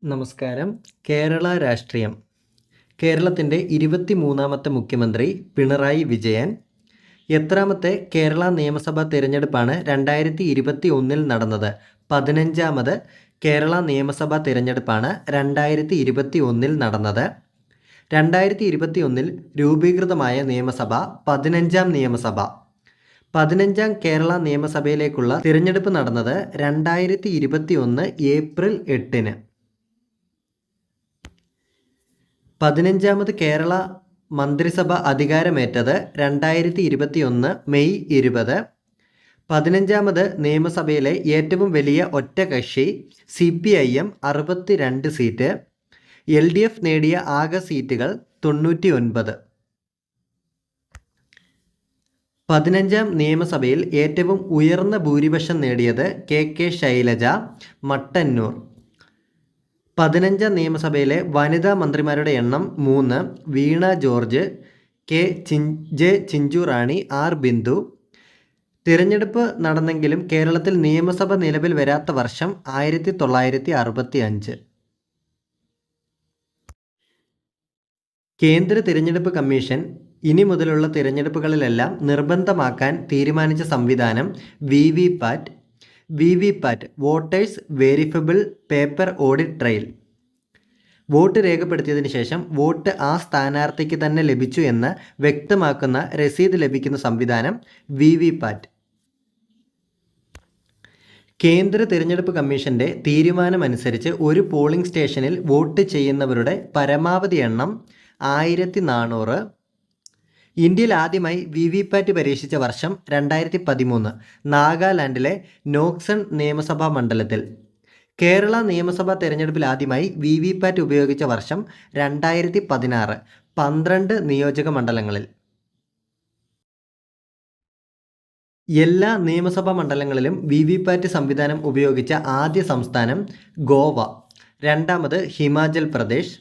നമസ്കാരം. കേരള രാഷ്ട്രീയം. കേരളത്തിൻ്റെ 23ാമത്തെ മുഖ്യമന്ത്രി പിണറായി വിജയൻ. എത്രാമത്തെ കേരള നിയമസഭാ തിരഞ്ഞെടുപ്പാണ് 2021 നടന്നത്? 15ാമത് കേരള നിയമസഭാ തിരഞ്ഞെടുപ്പാണ് 2021 നടന്നത്. 2021 രൂപീകൃതമായ നിയമസഭ 15ാം നിയമസഭ. 15ാം കേരള നിയമസഭയിലേക്കുള്ള തിരഞ്ഞെടുപ്പ് നടന്നത് 2021 ഏപ്രിൽ 8-ന്. 15ാമത് കേരള മന്ത്രിസഭ അധികാരമേറ്റത് 2021 മെയ് 20. 15ാമത് നിയമസഭയിലെ ഏറ്റവും വലിയ ഒറ്റകക്ഷി CPIM 62 സീറ്റ്. LDF നേടിയ ആകെ സീറ്റുകൾ 99. 15ാം നിയമസഭയിൽ ഏറ്റവും ഉയർന്ന ഭൂരിപക്ഷം നേടിയത് KK ശൈലജ, മട്ടന്നൂർ. 15ാം നിയമസഭയിലെ വനിതാ മന്ത്രിമാരുടെ എണ്ണം 3. Veena George, J Chinchurani, R Bindu. തിരഞ്ഞെടുപ്പ് നടന്നെങ്കിലും കേരളത്തിൽ നിയമസഭ നിലവിൽ വരാത്ത വർഷം 1965. കേന്ദ്ര തിരഞ്ഞെടുപ്പ് കമ്മീഷൻ ഇനി മുതലുള്ള തിരഞ്ഞെടുപ്പുകളിലെല്ലാം നിർബന്ധമാക്കാൻ തീരുമാനിച്ച സംവിധാനം VVPAT voters verifiable paper audit trail. Vote രേഖപ്പെടുത്തിയതിനു ശേഷം വോട്ട് ആ സ്ഥാനാർത്ഥിക്ക് തന്നെ ലഭിച്ചു എന്ന് വ്യക്തമാക്കുന്ന രസീത് ലഭിക്കുന്ന സംവിധാനം VVPAT. കേന്ദ്ര തിരഞ്ഞെടുപ്പ് കമ്മീഷന്റെ തീരുമാനമനുസരിച്ച് ഒരു പോളിംഗ് സ്റ്റേഷനിൽ വോട്ട് ചെയ്യുന്നവരുടെ പരമാവധി എണ്ണം 1400. ഇന്ത്യയിൽ ആദ്യമായി VVPAT പരീക്ഷിച്ച വർഷം 2013 നാഗാലാൻഡിലെ നോക്സൺ നിയമസഭാ മണ്ഡലത്തിൽ. കേരള നിയമസഭാ തെരഞ്ഞെടുപ്പിൽ ആദ്യമായി VVPAT ഉപയോഗിച്ച വർഷം 2016 12 നിയോജക മണ്ഡലങ്ങളിൽ. എല്ലാ നിയമസഭാ മണ്ഡലങ്ങളിലും VVPAT സംവിധാനം ഉപയോഗിച്ച ആദ്യ സംസ്ഥാനം ഗോവ. രണ്ടാമത് ഹിമാചൽ പ്രദേശ്.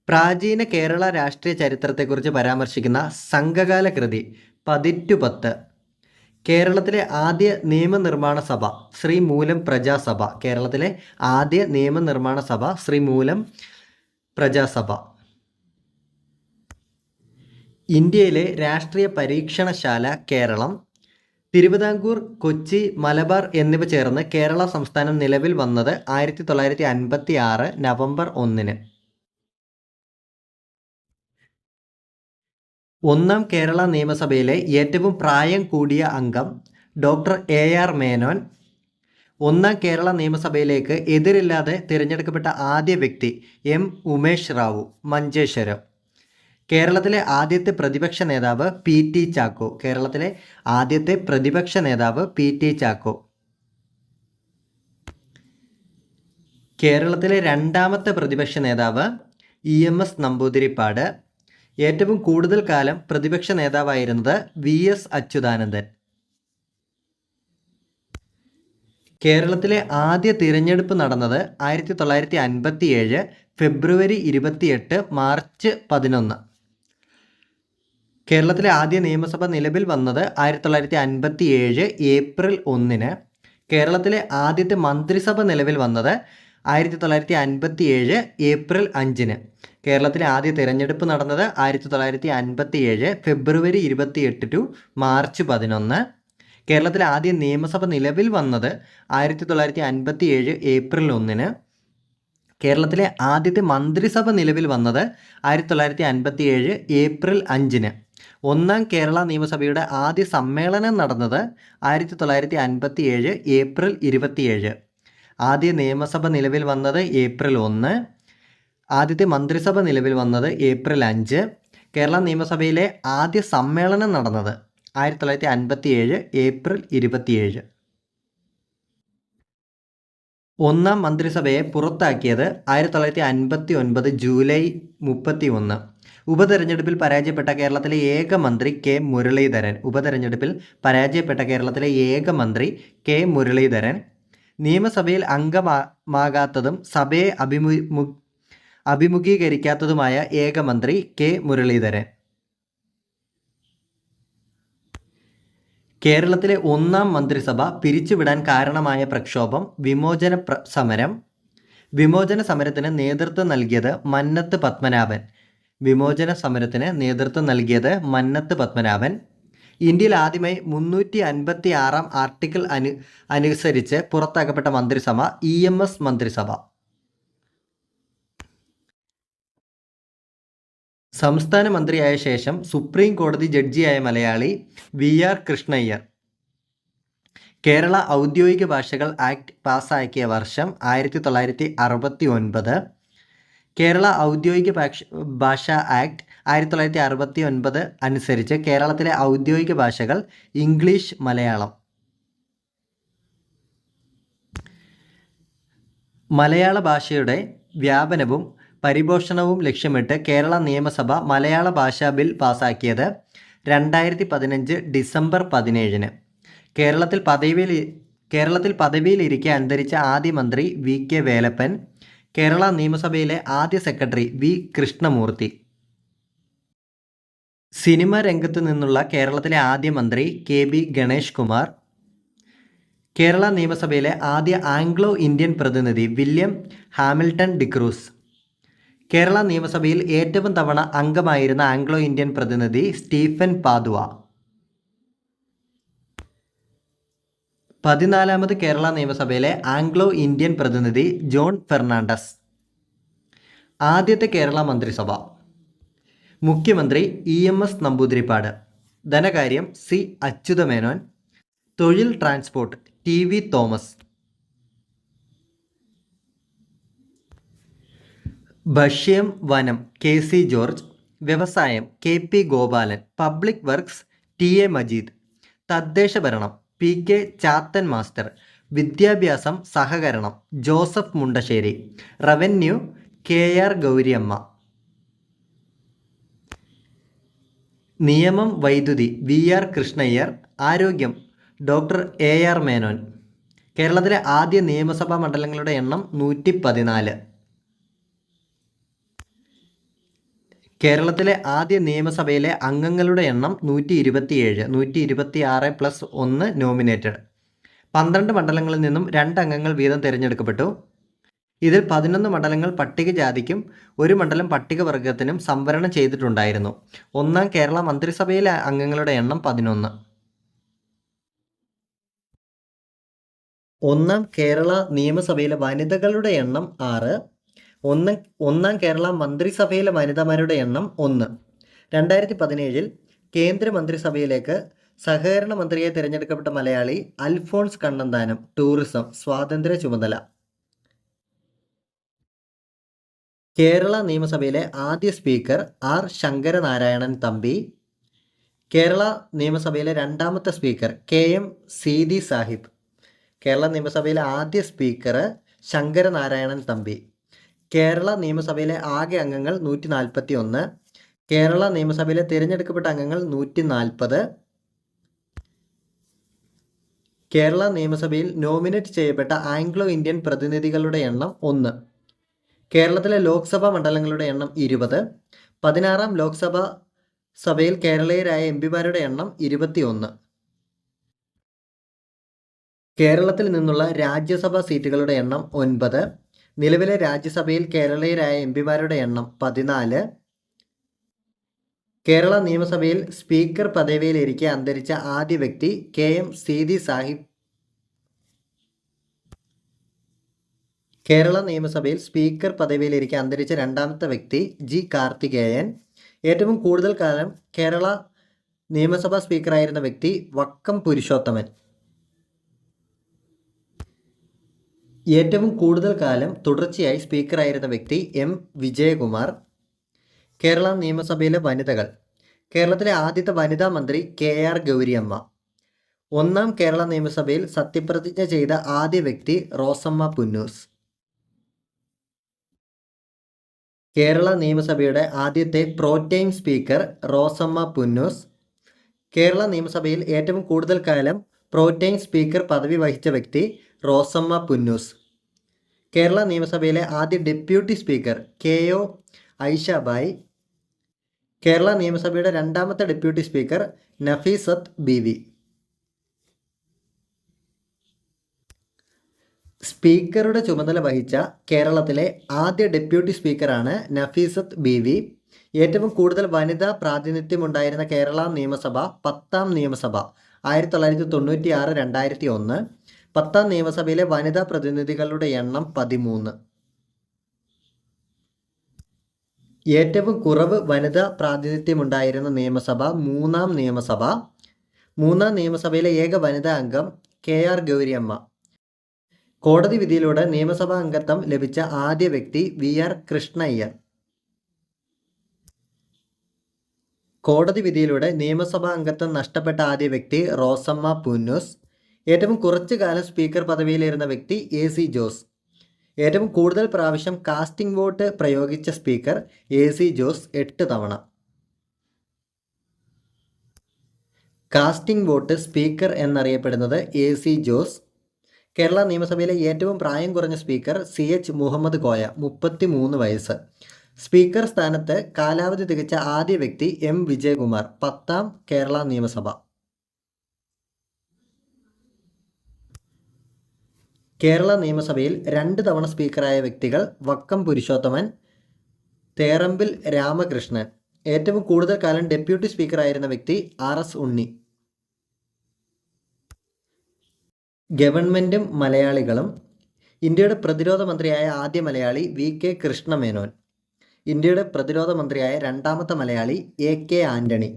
പ്രാചീന കേരള രാഷ്ട്രീയ ചരിത്രത്തെക്കുറിച്ച് പരാമർശിക്കുന്ന സംഘകാല കൃതി പതിറ്റു 10. കേരളത്തിലെ ആദ്യ നിയമനിർമ്മാണ സഭ ശ്രീമൂലം പ്രജാസഭ. കേരളത്തിലെ ആദ്യ നിയമനിർമ്മാണ സഭ ശ്രീമൂലം പ്രജാസഭ. ഇന്ത്യയിലെ രാഷ്ട്രീയ പരീക്ഷണശാല കേരളം. തിരുവിതാംകൂർ, കൊച്ചി, മലബാർ എന്നിവ ചേർന്ന് കേരള സംസ്ഥാനം നിലവിൽ വന്നത് 1956 നവംബർ 1-ന്. ഒന്നാം കേരള നിയമസഭയിലെ ഏറ്റവും പ്രായം കൂടിയ അംഗം ഡോക്ടർ AR മേനോൻ. ഒന്നാം കേരള നിയമസഭയിലേക്ക് എതിരില്ലാതെ തിരഞ്ഞെടുക്കപ്പെട്ട ആദ്യ വ്യക്തി M ഉമേഷ് റാവു, മഞ്ചേശ്വരം. കേരളത്തിലെ ആദ്യത്തെ പ്രതിപക്ഷ നേതാവ് PT ചാക്കോ. കേരളത്തിലെ ആദ്യത്തെ പ്രതിപക്ഷ നേതാവ് PT ചാക്കോ. കേരളത്തിലെ രണ്ടാമത്തെ പ്രതിപക്ഷ നേതാവ് EMS നമ്പൂതിരിപ്പാട്. ഏറ്റവും കൂടുതൽ കാലം പ്രതിപക്ഷ നേതാവായിരുന്നത് VS അച്യുതാനന്ദൻ. കേരളത്തിലെ ആദ്യ തിരഞ്ഞെടുപ്പ് നടന്നത് 1957 ഫെബ്രുവരി 28 മാർച്ച് 11. കേരളത്തിലെ ആദ്യ നിയമസഭ നിലവിൽ വന്നത് 1957 ഏപ്രിൽ 1-ന്. കേരളത്തിലെ ആദ്യത്തെ മന്ത്രിസഭ നിലവിൽ വന്നത് 1957 ഏപ്രിൽ 5-ന്. കേരളത്തിലെ ആദ്യ തിരഞ്ഞെടുപ്പ് നടന്നത് 1957 ഫെബ്രുവരി 28 ടു മാർച്ച് 11. കേരളത്തിലെ ആദ്യ നിയമസഭ നിലവിൽ വന്നത് 1957 ഏപ്രിൽ 1-ന്. കേരളത്തിലെ ആദ്യത്തെ മന്ത്രിസഭ നിലവിൽ വന്നത് 1957 ഏപ്രിൽ 5-ന്. ഒന്നാം കേരള നിയമസഭയുടെ ആദ്യ സമ്മേളനം നടന്നത് 1957 ഏപ്രിൽ 27. ആദ്യ നിയമസഭ നിലവിൽ വന്നത് ഏപ്രിൽ 1. ആദ്യത്തെ മന്ത്രിസഭ നിലവിൽ വന്നത് ഏപ്രിൽ 5. കേരള നിയമസഭയിലെ ആദ്യ സമ്മേളനം നടന്നത് 1957 ഏപ്രിൽ 27. ഒന്നാം മന്ത്രിസഭയെ പുറത്താക്കിയത് 1959 ജൂലൈ 31. ഉപതെരഞ്ഞെടുപ്പിൽ പരാജയപ്പെട്ട കേരളത്തിലെ ഏക മന്ത്രി കെ മുരളീധരൻ. നിയമസഭയിൽ അംഗമാകാത്തതും സഭയെ അഭിമുഖീകരിക്കാത്തതുമായ ഏക മന്ത്രി കെ മുരളീധരൻ. കേരളത്തിലെ ഒന്നാം മന്ത്രിസഭ പിരിച്ചുവിടാൻ കാരണമായ പ്രക്ഷോഭം വിമോചന സമരം. വിമോചന സമരത്തിന് നേതൃത്വം നൽകിയത് മന്നത്ത് പത്മനാഭൻ. വിമോചന സമരത്തിന് നേതൃത്വം നൽകിയത് മന്നത്ത് പത്മനാഭൻ. ഇന്ത്യയിൽ ആദ്യമായി 356 ആർട്ടിക്കിൾ അനുസരിച്ച് പുറത്താക്കപ്പെട്ട മന്ത്രിസഭ EMS മന്ത്രിസഭ. സംസ്ഥാന മന്ത്രിയായ ശേഷം സുപ്രീം കോടതി ജഡ്ജിയായ മലയാളി VR കൃഷ്ണയ്യർ. കേരള ഔദ്യോഗിക ഭാഷകൾ ആക്ട് പാസ്സാക്കിയ വർഷം 1969. കേരള ഔദ്യോഗിക ഭാഷാ ആക്ട് 1969 അനുസരിച്ച് കേരളത്തിലെ ഔദ്യോഗിക ഭാഷകൾ ഇംഗ്ലീഷ്, മലയാളം. മലയാള ഭാഷയുടെ വ്യാപനവും പരിപോഷണവും ലക്ഷ്യമിട്ട് കേരള നിയമസഭ മലയാള ഭാഷാ ബിൽ പാസാക്കിയത് 2015 ഡിസംബർ 17. കേരളത്തിൽ പദവിയിലിരിക്കെ അന്തരിച്ച ആദ്യ മന്ത്രി VK വേലപ്പൻ. കേരള നിയമസഭയിലെ ആദ്യ സെക്രട്ടറി V കൃഷ്ണമൂർത്തി. സിനിമ രംഗത്തു നിന്നുള്ള കേരളത്തിലെ ആദ്യ മന്ത്രി KB ഗണേഷ് കുമാർ. കേരള നിയമസഭയിലെ ആദ്യ ആംഗ്ലോ ഇന്ത്യൻ പ്രതിനിധി വില്യം ഹാമിൽട്ടൺ ഡിക്രൂസ്. കേരള നിയമസഭയിൽ ഏറ്റവും തവണ അംഗമായിരുന്ന ആംഗ്ലോ ഇന്ത്യൻ പ്രതിനിധി സ്റ്റീഫൻ പാദുവ. 14ാമത് കേരള നിയമസഭയിലെ ആംഗ്ലോ ഇന്ത്യൻ പ്രതിനിധി ജോൺ ഫെർണാണ്ടസ്. ആദ്യത്തെ കേരള മന്ത്രിസഭ. മുഖ്യമന്ത്രി EMS നമ്പൂതിരിപ്പാട്. ധനകാര്യം C അച്യുതമേനോൻ. തൊഴിൽ ട്രാൻസ്പോർട്ട് TV തോമസ്. ഭക്ഷ്യം വനം KC ജോർജ്. വ്യവസായം KP Gopalan. Public works TA Majeed. തദ്ദേശ ഭരണം PK ചാത്തൻ മാസ്റ്റർ. വിദ്യാഭ്യാസം സഹകരണം ജോസഫ് മുണ്ടശ്ശേരി. Revenue KR Gouriamma. നിയമം വൈദ്യുതി VR കൃഷ്ണയ്യർ. ആരോഗ്യം ഡോക്ടർ AR മേനോൻ. കേരളത്തിലെ ആദ്യ നിയമസഭാ മണ്ഡലങ്ങളുടെ എണ്ണം 114. കേരളത്തിലെ ആദ്യ നിയമസഭയിലെ അംഗങ്ങളുടെ എണ്ണം 127. 126 + 1 നോമിനേറ്റഡ്. 12 മണ്ഡലങ്ങളിൽ നിന്നും 2 അംഗങ്ങൾ വീതം തിരഞ്ഞെടുക്കപ്പെട്ടു. ഇതിൽ 11 മണ്ഡലങ്ങൾ പട്ടികജാതിക്കും 1 മണ്ഡലം പട്ടികവർഗത്തിനും സംവരണം ചെയ്തിട്ടുണ്ടായിരുന്നു. ഒന്നാം കേരള മന്ത്രിസഭയിലെ അംഗങ്ങളുടെ എണ്ണം 11. ഒന്നാം കേരള നിയമസഭയിലെ വനിതകളുടെ എണ്ണം 6. ഒന്നാം കേരള മന്ത്രിസഭയിലെ വനിതമാരുടെ എണ്ണം 1. 2017 കേന്ദ്ര മന്ത്രിസഭയിലേക്ക് സഹകരണ മന്ത്രിയായി തിരഞ്ഞെടുക്കപ്പെട്ട മലയാളി അൽഫോൺസ് കണ്ണന്താനം. ടൂറിസം സ്വാതന്ത്ര്യ ചുമതല. കേരള നിയമസഭയിലെ ആദ്യ സ്പീക്കർ R ശങ്കരനാരായണൻ തമ്പി. കേരള നിയമസഭയിലെ രണ്ടാമത്തെ സ്പീക്കർ KM സീതി സാഹിബ്. കേരള നിയമസഭയിലെ ആദ്യ സ്പീക്കർ ശങ്കരനാരായണൻ തമ്പി. കേരള നിയമസഭയിലെ ആകെ അംഗങ്ങൾ 141. കേരള നിയമസഭയിലെ തിരഞ്ഞെടുക്കപ്പെട്ട അംഗങ്ങൾ 140. കേരള നിയമസഭയിൽ നോമിനേറ്റ് ചെയ്യപ്പെട്ട ആംഗ്ലോ ഇന്ത്യൻ പ്രതിനിധികളുടെ എണ്ണം 1. കേരളത്തിലെ ലോക്സഭാ മണ്ഡലങ്ങളുടെ എണ്ണം 20. 16ാം ലോക്സഭാ സഭയിൽ കേരളീയരായ MPമാരുടെ എണ്ണം 21. കേരളത്തിൽ നിന്നുള്ള രാജ്യസഭാ സീറ്റുകളുടെ എണ്ണം 9. നിലവിലെ രാജ്യസഭയിൽ കേരളീയരായ MPമാരുടെ എണ്ണം 14. കേരള നിയമസഭയിൽ സ്പീക്കർ പദവിയിലിരിക്കെ അന്തരിച്ച ആദ്യ വ്യക്തി KM സീതി സാഹിബ്. കേരള നിയമസഭയിൽ സ്പീക്കർ പദവിയിലിരിക്കെ അന്തരിച്ച രണ്ടാമത്തെ വ്യക്തി G കാർത്തികേയൻ. ഏറ്റവും കൂടുതൽ കാലം കേരള നിയമസഭാ സ്പീക്കറായിരുന്ന വ്യക്തി വക്കം പുരുഷോത്തമൻ. ഏറ്റവും കൂടുതൽ കാലം തുടർച്ചയായി സ്പീക്കറായിരുന്ന വ്യക്തി M വിജയകുമാർ. കേരള നിയമസഭയിലെ വനിതകൾ. കേരളത്തിലെ ആദ്യത്തെ വനിതാ മന്ത്രി KR ഗൗരിയമ്മ. ഒന്നാം കേരള നിയമസഭയിൽ സത്യപ്രതിജ്ഞ ചെയ്ത ആദ്യ വ്യക്തി റോസമ്മ പുന്നൂസ്. കേരള നിയമസഭയുടെ ആദ്യത്തെ പ്രോടൈം സ്പീക്കർ റോസമ്മ പുന്നൂസ്. കേരള നിയമസഭയിൽ ഏറ്റവും കൂടുതൽ കാലം പ്രോടൈം സ്പീക്കർ പദവി വഹിച്ച വ്യക്തി റോസമ്മ പുന്നൂസ്. കേരള നിയമസഭയിലെ ആദ്യ ഡെപ്യൂട്ടി സ്പീക്കർ KO ഐഷാബായ്. കേരള നിയമസഭയുടെ രണ്ടാമത്തെ ഡെപ്യൂട്ടി സ്പീക്കർ നഫീസത്ത് BV. സ്പീക്കറുടെ ചുമതല വഹിച്ച കേരളത്തിലെ ആദ്യ ഡെപ്യൂട്ടി സ്പീക്കറാണ് നഫീസത്ത് ബീവി. ഏറ്റവും കൂടുതൽ വനിതാ പ്രാതിനിധ്യമുണ്ടായിരുന്ന കേരള നിയമസഭ 10ാം നിയമസഭ 1996, 2001. 10ാം നിയമസഭയിലെ വനിതാ പ്രതിനിധികളുടെ എണ്ണം 13. ഏറ്റവും കുറവ് വനിതാ പ്രാതിനിധ്യമുണ്ടായിരുന്ന നിയമസഭ 3ാം നിയമസഭ. 3ാം നിയമസഭയിലെ ഏക വനിതാ അംഗം KR ഗൗരിയമ്മ. കോടതി വിധിയിലൂടെ നിയമസഭാ അംഗത്വം ലഭിച്ച ആദ്യ വ്യക്തി VR കൃഷ്ണയ്യർ. കോടതി വിധിയിലൂടെ നിയമസഭാ അംഗത്വം നഷ്ടപ്പെട്ട ആദ്യ വ്യക്തി റോസമ്മ പൂന്നൂസ്. ഏറ്റവും കുറച്ചു കാലം സ്പീക്കർ പദവിയിലിരുന്ന വ്യക്തി AC ജോസ്. ഏറ്റവും കൂടുതൽ പ്രാവശ്യം കാസ്റ്റിംഗ് വോട്ട് പ്രയോഗിച്ച സ്പീക്കർ AC ജോസ് 8 തവണ. കാസ്റ്റിംഗ് വോട്ട് സ്പീക്കർ എന്നറിയപ്പെടുന്നത് AC ജോസ്. കേരള നിയമസഭയിലെ ഏറ്റവും പ്രായം കുറഞ്ഞ സ്പീക്കർ CH മുഹമ്മദ് കോയ 33 വയസ്സ്. സ്പീക്കർ സ്ഥാനത്ത് കാലാവധി തികച്ച ആദ്യ വ്യക്തി M വിജയകുമാർ 10ാം കേരള നിയമസഭ. കേരള നിയമസഭയിൽ 2 തവണ സ്പീക്കറായ വ്യക്തികൾ വക്കം പുരുഷോത്തമൻ, തേറമ്പിൽ രാമകൃഷ്ണൻ. ഏറ്റവും കൂടുതൽ കാലം ഡെപ്യൂട്ടി സ്പീക്കറായിരുന്ന വ്യക്തി RS ഉണ്ണി. ഗവൺമെൻറ്റും മലയാളികളും. ഇന്ത്യയുടെ പ്രതിരോധ മന്ത്രിയായ ആദ്യ മലയാളി VK കൃഷ്ണമേനോൻ. ഇന്ത്യയുടെ പ്രതിരോധ മന്ത്രിയായ രണ്ടാമത്തെ മലയാളി AK ആൻ്റണി.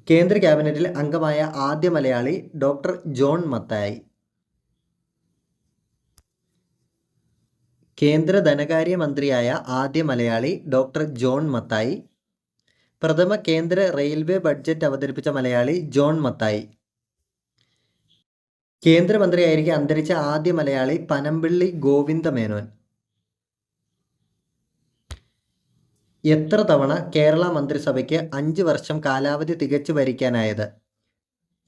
കേന്ദ്ര ക്യാബിനറ്റിൽ അംഗമായ ആദ്യ മലയാളി ഡോക്ടർ ജോൺ മത്തായി. കേന്ദ്ര ധനകാര്യ മന്ത്രിയായ ആദ്യ മലയാളി ഡോക്ടർ ജോൺ മത്തായി. പ്രഥമ കേന്ദ്ര റെയിൽവേ ബഡ്ജറ്റ് അവതരിപ്പിച്ച മലയാളി ജോൺ മത്തായി. കേന്ദ്രമന്ത്രിയായിരിക്കെ അന്തരിച്ച ആദ്യ മലയാളി പനമ്പിള്ളി ഗോവിന്ദ മേനോൻ. എത്ര തവണ കേരള മന്ത്രിസഭയ്ക്ക് 5 വർഷം കാലാവധി തികച്ചു ഭരിക്കാനായത്?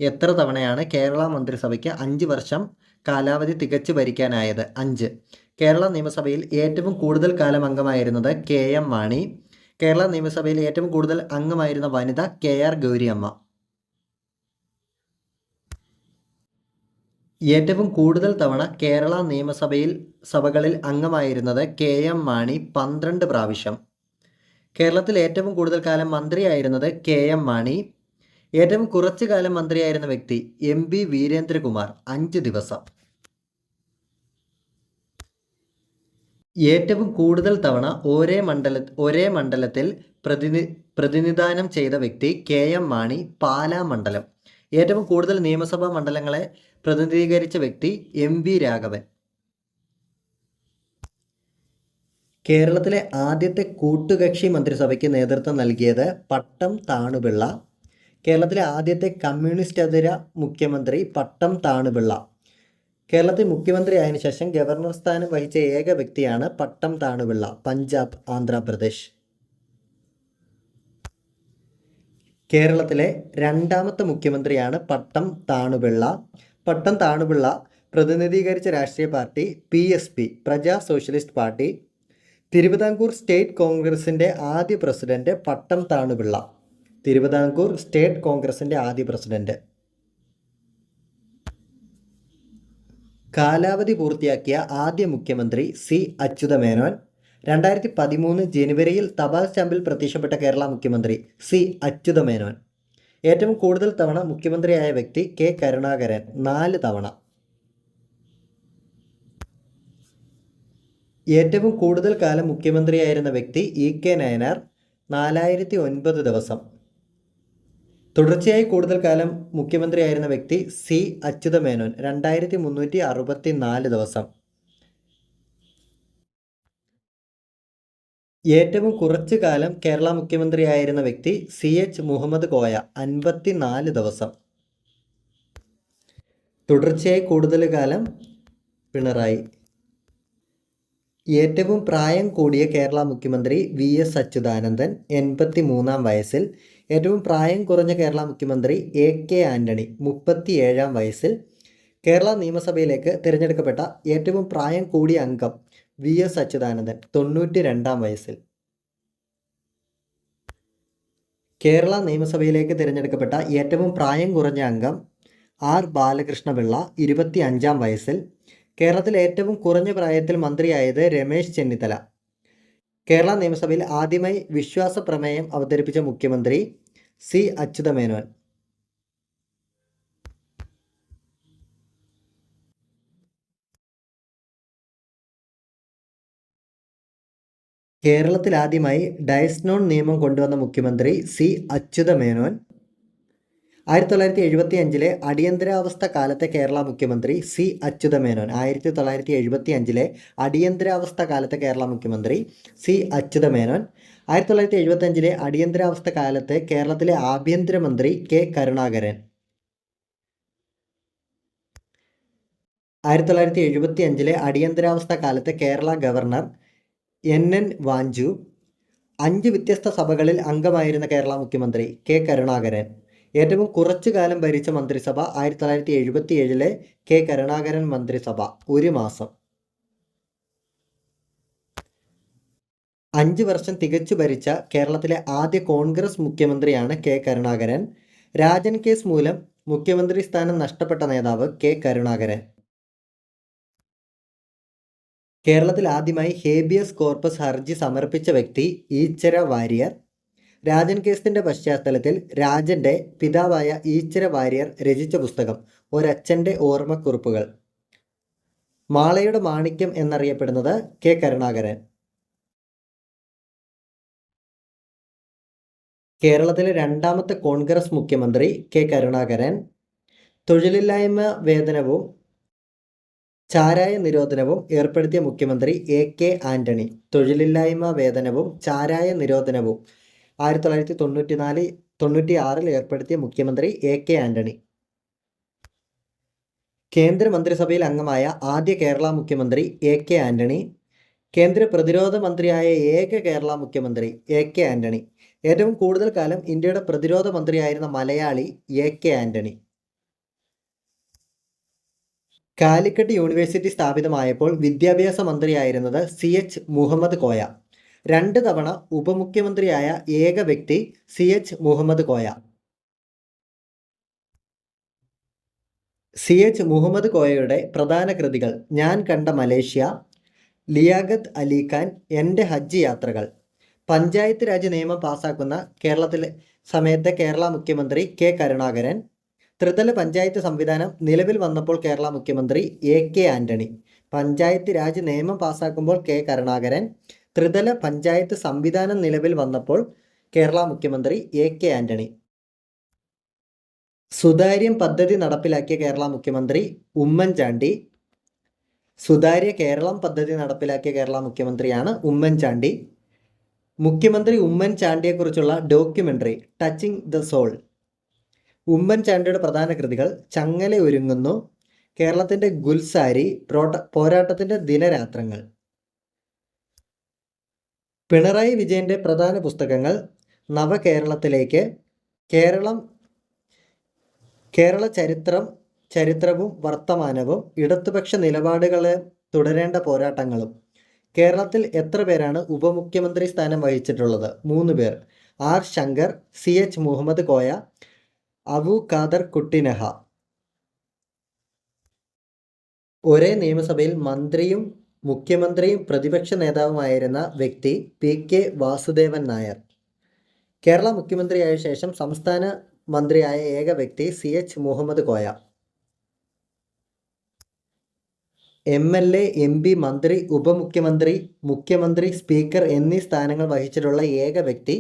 എത്ര തവണയാണ് കേരള മന്ത്രിസഭയ്ക്ക് 5 വർഷം കാലാവധി തികച്ചു ഭരിക്കാനായത്? 5. കേരള നിയമസഭയിൽ ഏറ്റവും കൂടുതൽ കാലം അംഗമായിരുന്നത് KM മാണി. കേരള നിയമസഭയിൽ ഏറ്റവും കൂടുതൽ അംഗമായിരുന്ന വനിത KR ഗൗരിയമ്മ. ഏറ്റവും കൂടുതൽ തവണ കേരള സഭകളിൽ അംഗമായിരുന്നത് KM മാണി 12 പ്രാവശ്യം. കേരളത്തിൽ ഏറ്റവും കൂടുതൽ കാലം മന്ത്രിയായിരുന്നത് KM മാണി. ഏറ്റവും കുറച്ചു കാലം മന്ത്രിയായിരുന്ന വ്യക്തി MB വീരേന്ദ്രകുമാർ 5 ദിവസം. ഏറ്റവും കൂടുതൽ തവണ ഒരേ മണ്ഡലത്തിൽ പ്രതിനിധാനം ചെയ്ത വ്യക്തി KM മാണി പാലാ മണ്ഡലം. ഏറ്റവും കൂടുതൽ നിയമസഭാ മണ്ഡലങ്ങളെ പ്രതിനിധീകരിച്ച വ്യക്തി MV രാഘവൻ. കേരളത്തിലെ ആദ്യത്തെ കൂട്ടുകക്ഷി മന്ത്രിസഭയ്ക്ക് നേതൃത്വം നൽകിയത് പട്ടം താണുപിള്ള. കേരളത്തിലെ ആദ്യത്തെ കമ്മ്യൂണിസ്റ്റേതര മുഖ്യമന്ത്രി പട്ടം താണുപിള്ള. കേരളത്തിൽ മുഖ്യമന്ത്രിയായതിനു ശേഷം ഗവർണർ സ്ഥാനം വഹിച്ച ഏക വ്യക്തിയാണ് പട്ടം താണുപിള്ള. പഞ്ചാബ്, ആന്ധ്രാപ്രദേശ്. കേരളത്തിലെ 2ാമത്തെ മുഖ്യമന്ത്രിയാണ് പട്ടം താണുപിള്ള. പട്ടം താണുപിള്ള പ്രതിനിധീകരിച്ച രാഷ്ട്രീയ party PSP, Praja socialist party. Thiruvithamkoor state കോൺഗ്രസിൻ്റെ ആദ്യ പ്രസിഡന്റ് പട്ടം താണുപിള്ള. തിരുവിതാംകൂർ സ്റ്റേറ്റ് കോൺഗ്രസിൻ്റെ ആദ്യ പ്രസിഡന്റ്. കാലാവധി പൂർത്തിയാക്കിയ ആദ്യ മുഖ്യമന്ത്രി C അച്യുതമേനോൻ. 2013 ജനുവരിയിൽ തപാൽ സ്റ്റാമ്പിൽ പ്രത്യക്ഷപ്പെട്ട കേരള മുഖ്യമന്ത്രി C അച്യുതമേനോൻ. ഏറ്റവും കൂടുതൽ തവണ മുഖ്യമന്ത്രിയായ വ്യക്തി K കരുണാകരൻ 4 തവണ. ഏറ്റവും കൂടുതൽ കാലം മുഖ്യമന്ത്രിയായിരുന്ന വ്യക്തി EK നയനാർ 4009 ദിവസം. തുടർച്ചയായി കൂടുതൽ കാലം മുഖ്യമന്ത്രിയായിരുന്ന വ്യക്തി C അച്യുതമേനോൻ 2364 ദിവസം. ഏറ്റവും കുറച്ചു കാലം കേരള മുഖ്യമന്ത്രിയായിരുന്ന വ്യക്തി CH മുഹമ്മദ് കോയ 54 ദിവസം. തുടർച്ചയായി കൂടുതൽ കാലം പിണറായി. ഏറ്റവും പ്രായം കൂടിയ കേരള മുഖ്യമന്ത്രി VS അച്യുതാനന്ദൻ 83-ാം വയസ്സിൽ. ഏറ്റവും പ്രായം കുറഞ്ഞ കേരള മുഖ്യമന്ത്രി AK ആൻ്റണി 37-ാം വയസ്സിൽ. കേരള നിയമസഭയിലേക്ക് തിരഞ്ഞെടുക്കപ്പെട്ട ഏറ്റവും പ്രായം കൂടിയ അംഗം VS അച്യുതാനന്ദൻ 92-ാം വയസ്സിൽ. കേരള നിയമസഭയിലേക്ക് തിരഞ്ഞെടുക്കപ്പെട്ട ഏറ്റവും പ്രായം കുറഞ്ഞ അംഗം R ബാലകൃഷ്ണപിള്ള 25-ാം വയസ്സിൽ. കേരളത്തിൽ ഏറ്റവും കുറഞ്ഞ പ്രായത്തിൽ മന്ത്രിയായത് രമേശ് ചെന്നിത്തല. കേരള നിയമസഭയിൽ ആദ്യമായി വിശ്വാസ പ്രമേയം അവതരിപ്പിച്ച മുഖ്യമന്ത്രി സി അച്യുതമേനോൻ. കേരളത്തിൽ ആദ്യമായി ഡയസ്നോൺ നിയമം കൊണ്ടുവന്ന മുഖ്യമന്ത്രി സി അച്യുതമേനോൻ. 1975 അടിയന്തരാവസ്ഥ കാലത്തെ കേരള മുഖ്യമന്ത്രി സി അച്യുതമേനോൻ. 1975 അടിയന്തരാവസ്ഥ കാലത്തെ കേരള മുഖ്യമന്ത്രി സി അച്യുതമേനോൻ. 1975 അടിയന്തരാവസ്ഥ കാലത്തെ കേരളത്തിലെ ആഭ്യന്തരമന്ത്രി കെ കരുണാകരൻ. 1975 അടിയന്തരാവസ്ഥ കാലത്തെ കേരള ഗവർണർ NN വാഞ്ചു. 5 വ്യത്യസ്ത സഭകളിൽ അംഗമായിരുന്ന കേരള മുഖ്യമന്ത്രി കെ കരുണാകരൻ. ഏറ്റവും കുറച്ചു കാലം ഭരിച്ച മന്ത്രിസഭ 1977 കെ കരുണാകരൻ മന്ത്രിസഭ, 1 മാസം. 5 വർഷം തികച്ചു ഭരിച്ച കേരളത്തിലെ ആദ്യ കോൺഗ്രസ് മുഖ്യമന്ത്രിയാണ് കെ കരുണാകരൻ. രാജൻ കേസ് മൂലം മുഖ്യമന്ത്രി സ്ഥാനം നഷ്ടപ്പെട്ട നേതാവ് കെ കരുണാകരൻ. കേരളത്തിൽ ആദ്യമായി ഹേബിയസ് കോർപ്പസ് ഹർജി സമർപ്പിച്ച വ്യക്തി ഈച്ചര വാര്യർ. രാജൻ കേസിൻ്റെ പശ്ചാത്തലത്തിൽ രാജൻ്റെ പിതാവായ ഈച്ചര വാര്യർ രചിച്ച പുസ്തകം ഒരച്ഛൻ്റെ ഓർമ്മക്കുറിപ്പുകൾ. മാളയുടെ മാണിക്യം എന്നറിയപ്പെടുന്നത് കെ കരുണാകരൻ. കേരളത്തിലെ 2ാമത്തെ കോൺഗ്രസ് മുഖ്യമന്ത്രി കെ കരുണാകരൻ. തൊഴിലില്ലായ്മ വേതനവും ചാരായ നിരോധനവും ഏർപ്പെടുത്തിയ മുഖ്യമന്ത്രി AK ആന്റണി. തൊഴിലില്ലായ്മ വേതനവും ചാരായ നിരോധനവും 1996 ഏർപ്പെടുത്തിയ മുഖ്യമന്ത്രി AK ആന്റണി. കേന്ദ്രമന്ത്രിസഭയിൽ അംഗമായ ആദ്യ കേരള മുഖ്യമന്ത്രി AK ആന്റണി. കേന്ദ്ര പ്രതിരോധ മന്ത്രിയായ ഏക കേരള മുഖ്യമന്ത്രി AK ആന്റണി. ഏറ്റവും കൂടുതൽ കാലം ഇന്ത്യയുടെ പ്രതിരോധ മന്ത്രിയായിരുന്ന മലയാളി AK ആന്റണി. കാലിക്കറ്റ് യൂണിവേഴ്സിറ്റി സ്ഥാപിതമായപ്പോൾ വിദ്യാഭ്യാസ മന്ത്രിയായിരുന്നത് CH മുഹമ്മദ് കോയ. 2 തവണ ഉപമുഖ്യമന്ത്രിയായ ഏക വ്യക്തി CH മുഹമ്മദ് കോയ. CH മുഹമ്മദ് കോയയുടെ പ്രധാന കൃതികൾ ഞാൻ കണ്ട മലേഷ്യ, ലിയാഖത്ത് അലി ഖാൻ, എൻ്റെ ഹജ്ജ് യാത്രകൾ. പഞ്ചായത്ത് രാജ് നിയമം പാസാക്കുന്ന കേരളത്തിലെ സമയത്തെ കേരള മുഖ്യമന്ത്രി കെ കരുണാകരൻ. ത്രിതല പഞ്ചായത്ത് സംവിധാനം നിലവിൽ വന്നപ്പോൾ കേരള മുഖ്യമന്ത്രി AK ആന്റണി. പഞ്ചായത്ത് രാജ് നിയമം പാസാക്കുമ്പോൾ കെ കരുണാകരൻ. ത്രിതല പഞ്ചായത്ത് സംവിധാനം നിലവിൽ വന്നപ്പോൾ കേരള മുഖ്യമന്ത്രി AK ആന്റണി. സുതാര്യം പദ്ധതി നടപ്പിലാക്കിയ കേരള മുഖ്യമന്ത്രി ഉമ്മൻചാണ്ടി. സുതാര്യ കേരളം പദ്ധതി നടപ്പിലാക്കിയ കേരള മുഖ്യമന്ത്രിയാണ് ഉമ്മൻചാണ്ടി. മുഖ്യമന്ത്രി ഉമ്മൻചാണ്ടിയെക്കുറിച്ചുള്ള ഡോക്യുമെൻ്ററി ടച്ചിങ് ദ സോൾ. ഉമ്മൻചാണ്ടിയുടെ പ്രധാന കൃതികൾ ചങ്ങല ഒരുങ്ങുന്നു, കേരളത്തിൻ്റെ ഗുൽസാരി, പോരാട്ടത്തിൻ്റെ ദിനരാത്രങ്ങൾ. പിണറായി വിജയൻ്റെ പ്രധാന പുസ്തകങ്ങൾ നവകേരളത്തിലേക്ക്, കേരള ചരിത്രവും വർത്തമാനവും, ഇടതുപക്ഷ നിലപാടുകളെ തുടരേണ്ട പോരാട്ടങ്ങളും. കേരളത്തിൽ എത്ര പേരാണ് ഉപമുഖ്യമന്ത്രി സ്ഥാനം വഹിച്ചിട്ടുള്ളത്? 3 പേർ. R Shankar, CH Muhammad Koya, Abu Khader Kuttinaha. ഒരേ നിയമസഭയിൽ മന്ത്രിയും മുഖ്യമന്ത്രിയും പ്രതിപക്ഷ നേതാവുമായിരുന്ന വ്യക്തി PK വാസുദേവൻ നായർ. കേരള മുഖ്യമന്ത്രിയായ ശേഷം സംസ്ഥാന മന്ത്രിയായ ഏക വ്യക്തി CH Muhammad Koya. MLA, MP, മന്ത്രി, ഉപമുഖ്യമന്ത്രി, മുഖ്യമന്ത്രി, സ്പീക്കർ എന്നീ സ്ഥാനങ്ങൾ വഹിച്ചിട്ടുള്ള ഏക വ്യക്തി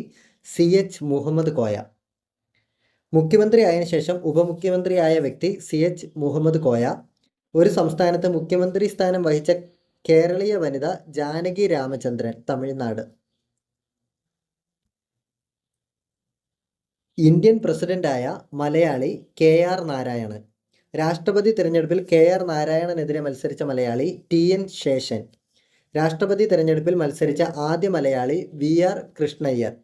CH മുഹമ്മദ് കോയ. മുഖ്യമന്ത്രി ആയതിനു ശേഷം ഉപമുഖ്യമന്ത്രിയായ വ്യക്തി CH മുഹമ്മദ് കോയ. ഒരു സംസ്ഥാനത്ത് മുഖ്യമന്ത്രി സ്ഥാനം വഹിച്ച കേരളീയ വനിത ജാനകി രാമചന്ദ്രൻ, തമിഴ്നാട്. ഇന്ത്യൻ പ്രസിഡന്റായ മലയാളി KR നാരായണൻ. രാഷ്ട്രപതി തിരഞ്ഞെടുപ്പിൽ KR നാരായണനെതിരെ മത്സരിച്ച മലയാളി TN ശേഷൻ. രാഷ്ട്രപതി തിരഞ്ഞെടുപ്പിൽ മത്സരിച്ച ആദ്യ മലയാളി VR കൃഷ്ണയ്യർ.